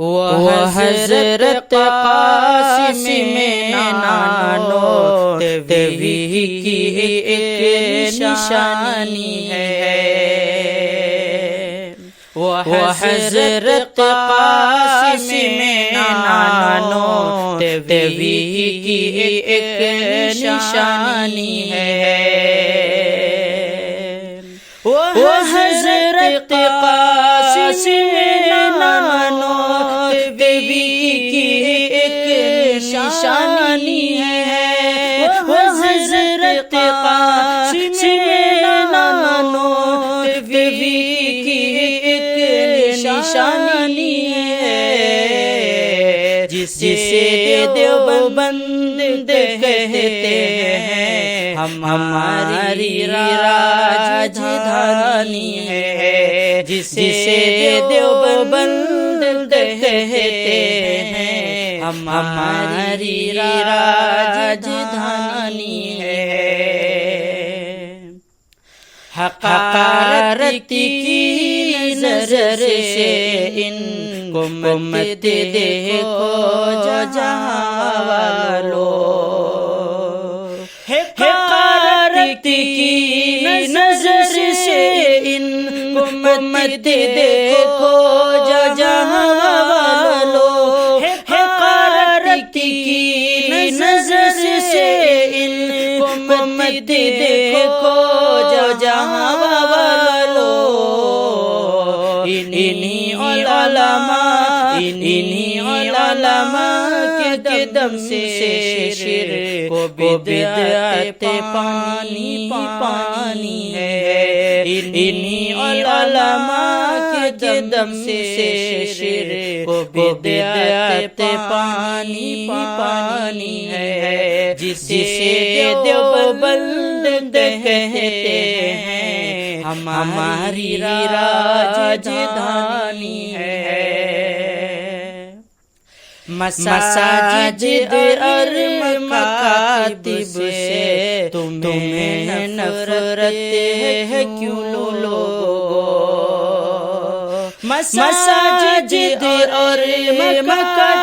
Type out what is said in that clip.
وہ حضرت قاسم نانوتوی کی ایک نشانی ہے، وہ حضرت قاسم نانوتوی کی ایک نشانی ہے، وہ حضرت قاسم نانوتوی کی ایک نشانی ہے، وہ حضرت قاسم نانوتوی کی ایک نشانی ہے، جسے دیوبند کہتے ہیں ہماری راجدھانی ہے، جسے دیوبند کہتے ہیں ہماری راجدھانی ہے، حقارت کی نظر سے ان کو مت دیکھو جہاں والوں، حقارت کی نظر سے ان کو مت دیکھو جہاں والوں، حقارت کی نظر سے ان کو مت دیکھو جہاں والوں، انہی علماء کے قدم سے شرک کو بدعت پانی ہے، انہی علماء کے قدم سے شرک کو بدعت پانی ہے، جسے دیوبند کہتے ہیں ہماری راجدھانی ہے، مساجد اور مکاتب سے تمہیں نفرت ہے کیوں لوگو، مساجد اور مکاتب